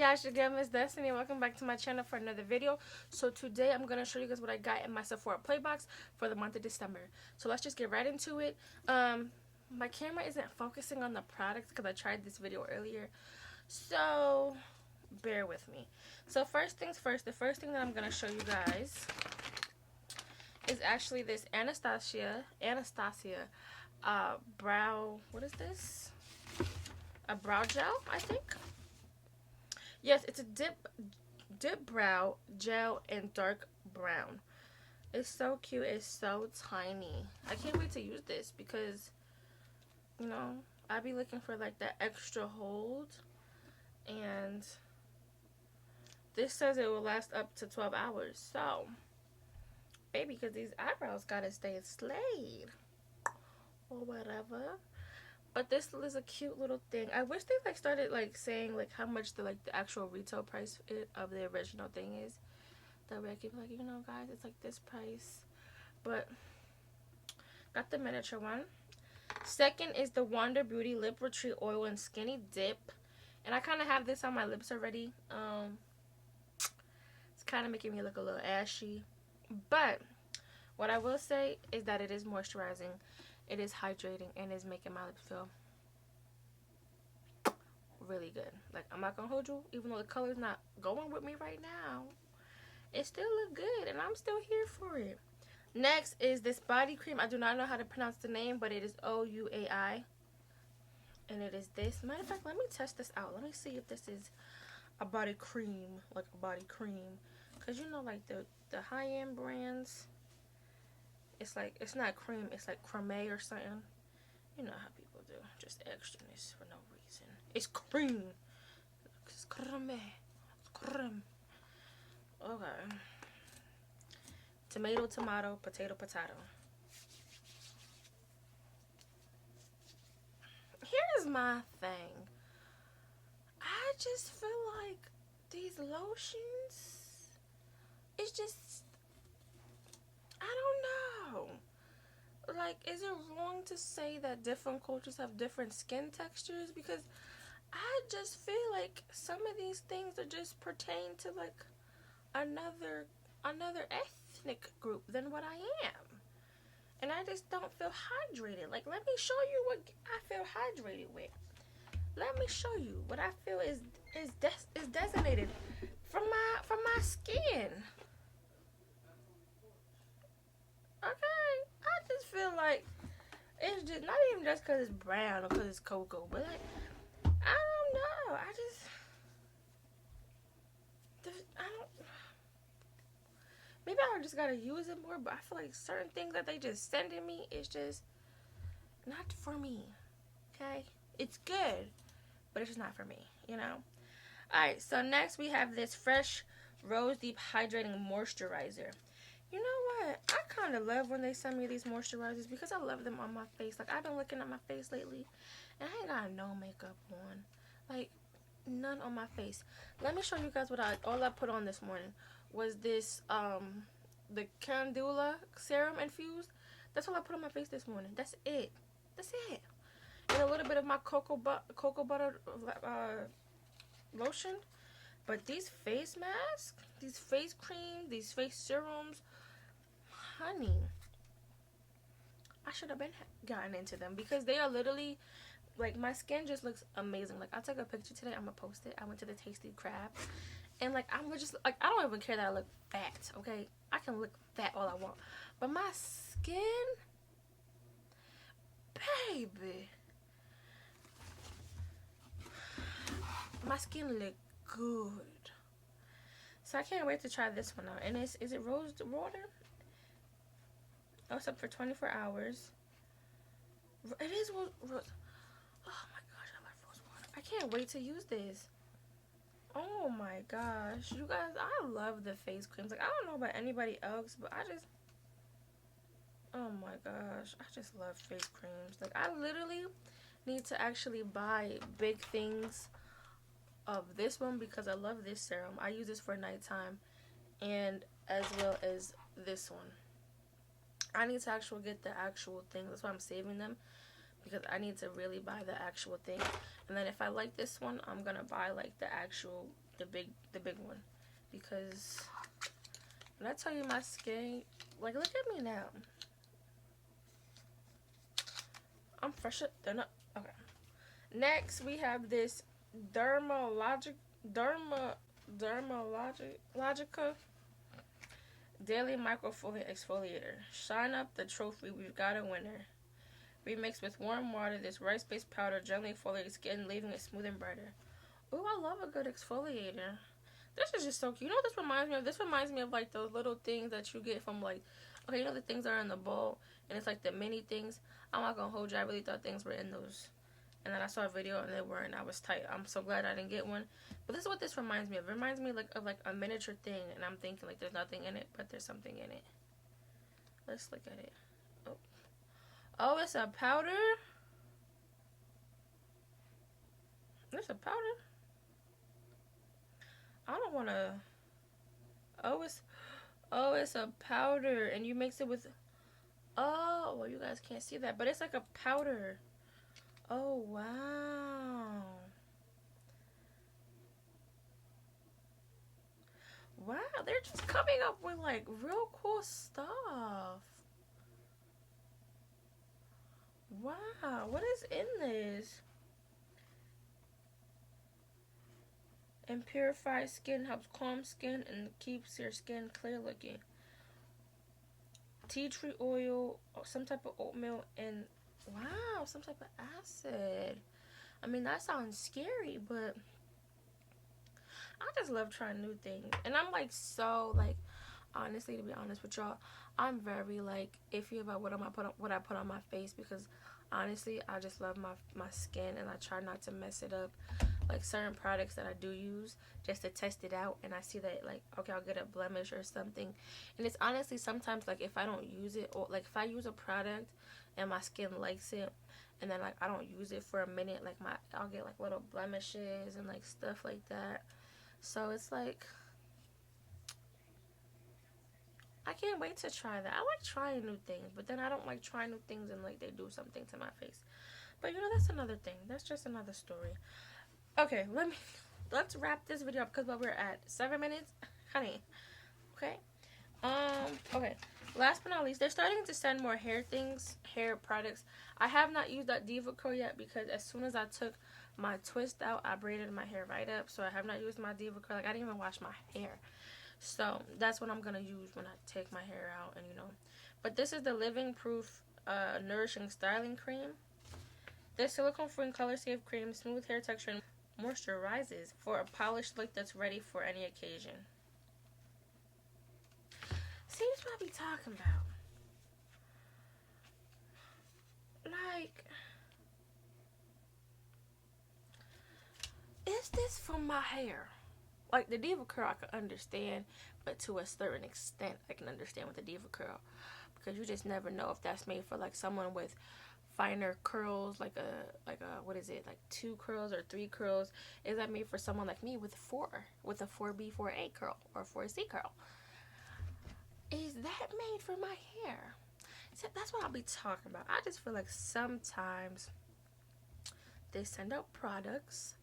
guys, your girl Miss Destiny. Welcome back to my channel for another video. So today I'm gonna show you guys what I got in my Sephora play box for the month of December. So let's just get right into it. My camera isn't focusing on the products because I tried this video earlier, so bear with me. So first things first, the first thing that I'm gonna show you guys is actually this Anastasia brow, what is this, a brow gel, I think. Yes, it's a dip brow gel in dark brown. It's so cute. It's so tiny. I can't wait to use this because, you know, I be looking for like that extra hold, and this says it will last up to 12 hours. So, baby, because these eyebrows gotta stay slayed or whatever. But this is a cute little thing. I wish they like started like saying like how much the actual retail price of the original thing is. That way I can be like, you know, guys, it's like this price. But got the miniature one. Second is the Wander Beauty Lip Retreat Oil and Skinny Dip, and I kind of have this on my lips already. It's kind of making me look a little ashy, but what I will say is that it is moisturizing. It is hydrating and is making my lips feel really good. Like, I'm not gonna hold you, even though the color's not going with me right now, it still look good and I'm still here for it. Next is this body cream. I do not know how to pronounce the name, but it is OUAI, and it is this. Matter of fact, let me test this out. Let me see if this is a body cream, like a body cream, because you know, like the high-end brands, it's like, it's not cream, it's like creme or something. You know how people do, just extraness for no reason. It's cream. It's creme. It's cream. Okay. Tomato, tomato, potato, potato. Here's my thing. I just feel like these lotions, it's just, I don't know. Like, is it wrong to say that different cultures have different skin textures? Because I just feel like some of these things are just pertain to like another ethnic group than what I am. And I just don't feel hydrated. Like, let me show you what I feel hydrated with. Let me show you what I feel is designated from my skin. Okay, I just feel like it's just not even just because it's brown or because it's cocoa, but like, I don't know. I don't. Maybe I just gotta use it more, but I feel like certain things that they just sending me is just not for me. Okay, it's good, but it's just not for me. You know. All right. So next we have this Fresh Rose Deep Hydrating Moisturizer. You know what? I kind of love when they send me these moisturizers because I love them on my face. Like, I've been looking at my face lately, and I ain't got no makeup on. Like, none on my face. Let me show you guys what all I put on this morning was this, the Candula Serum Infused. That's all I put on my face this morning. That's it. That's it. And a little bit of my cocoa butter lotion. But these face masks, these face cream, these face serums, honey, I should have been gotten into them because they are literally, like, my skin just looks amazing. Like, I took a picture today, I'm gonna post it. I went to the Tasty Crab, and like, I'm just like, I don't even care that I look fat, okay? I can look fat all I want, but my skin, baby, my skin look good. So I can't wait to try this one out. And is it rose water? Oh, it's up for 24 hours. It is rose. Oh my gosh, I love rose water. I can't wait to use this. Oh my gosh, you guys, I love the face creams. Like, I don't know about anybody else, but I just, oh my gosh, I just love face creams. Like, I literally need to actually buy big things of this one because I love this serum. I use this for nighttime, and as well as this one. I need to actually get the actual thing. That's why I'm saving them, because I need to really buy the actual thing. And then if I like this one, I'm gonna buy like the actual the big one, because when I tell you my skin, like, look at me now. I'm fresh. They're not okay. Next, we have this Dermalogica Daily Microfoliant Exfoliator. Shine up the trophy. We've got a winner. Remixed with warm water, this rice-based powder gently exfoliates skin, leaving it smooth and brighter. Ooh, I love a good exfoliator. This is just so cute. You know what this reminds me of? This reminds me of, like, those little things that you get from, like, okay, you know the things that are in the bowl, and it's, like, the mini things? I'm not gonna hold you. I really thought things were in those. And then I saw a video, and they weren't. I was tight. I'm so glad I didn't get one. But this is what this reminds me of. It reminds me, like, of, like, a miniature thing, and I'm thinking, like, there's nothing in it, but there's something in it. Let's look at it. Oh. Oh, it's a powder? It's a powder? I don't want to... Oh, it's a powder, and you mix it with... Oh, well, you guys can't see that, but it's like a powder. Oh, wow. Wow, they're just coming up with, like, real cool stuff. Wow, what is in this? And purifies skin, helps calm skin, and keeps your skin clear looking. Tea tree oil, some type of oatmeal, and wow, some type of acid. I mean, that sounds scary, but I just love trying new things. And I'm like, so, like, honestly, to be honest with y'all, I'm very, like, iffy about what I put on my face, because honestly, I just love my skin, and I try not to mess it up. Like, certain products that I do use just to test it out, and I see that, like, okay, I'll get a blemish or something. And it's honestly sometimes, like, if I don't use it, or like if I use a product and my skin likes it, and then, like, I don't use it for a minute, like, I'll get, like, little blemishes and, like, stuff like that. So it's like, I can't wait to try that. I like trying new things, but then I don't like trying new things and, like, they do something to my face. But, you know, that's another thing. That's just another story. Okay, let's wrap this video up, because we're at 7 minutes, honey. Okay. Okay. Last but not least, they're starting to send more hair products. I have not used that Diva Curl yet, because as soon as I took my twist out, I braided my hair right up. So I have not used my Diva Curl. Like, I didn't even wash my hair. So that's what I'm gonna use when I take my hair out, and, you know. But this is the Living Proof Nourishing Styling Cream. This silicone-free color-safe cream, smooth hair texture, and moisturizes for a polished look that's ready for any occasion. See, that's what I be talking about. Like, is this for my hair? Like, the Diva Curl I can understand, but to a certain extent I can understand with the Diva Curl, because you just never know if that's made for, like, someone with finer curls, like a what is it, like 2 curls or 3 curls? Is that made for someone like me with a 4B, 4A curl or 4C curl? Is that made for my hair? So that's what I'll be talking about. I just feel like sometimes they send out products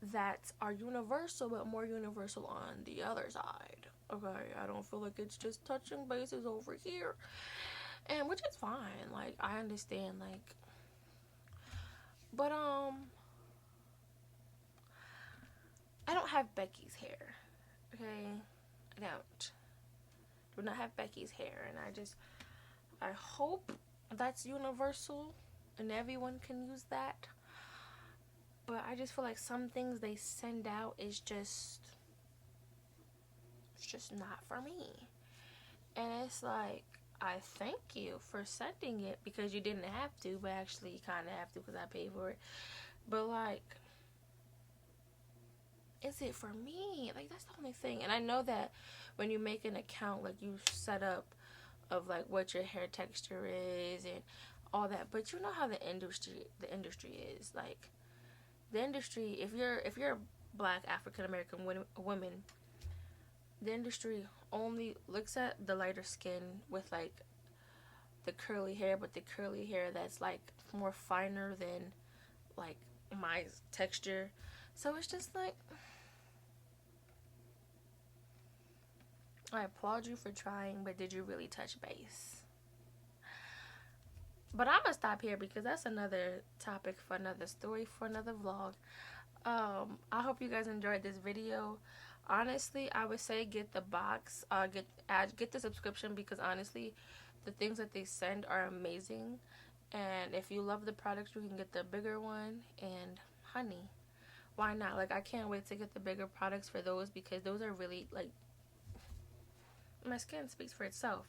that are universal, but more universal on the other side. Okay, I don't feel like it's just touching bases over here. And which is fine, like, I understand, like, but, I don't have Becky's hair, okay, I do not have Becky's hair, and I hope that's universal, and everyone can use that, but I just feel like some things they send out is just, it's just not for me, and it's like, I thank you for sending it, because you didn't have to, but actually you kind of have to, because I paid for it. But, like, is it for me? Like, that's the only thing. And I know that when you make an account, like, you set up of, like, what your hair texture is and all that. But you know how the industry is. Like, the industry, if you're a black African American woman, the industry only looks at the lighter skin with, like, the curly hair, but the curly hair that's, like, more finer than, like, my texture. So it's just like, I applaud you for trying, but did you really touch base? But I'm gonna stop here because that's another topic for another story for another vlog. I hope you guys enjoyed this video. Honestly, I would say get the box, get the subscription, because honestly, the things that they send are amazing. And if you love the products, you can get the bigger one. And honey, why not? Like, I can't wait to get the bigger products for those, because those are really, like, my skin speaks for itself.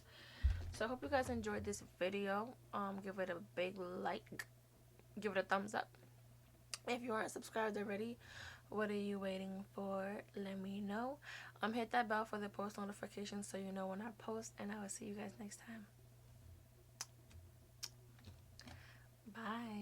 So I hope you guys enjoyed this video. Give it a big like, give it a thumbs up. If you aren't subscribed already, what are you waiting for? Let me know. Hit that bell for the post notifications so you know when I post, and I will see you guys next time. Bye.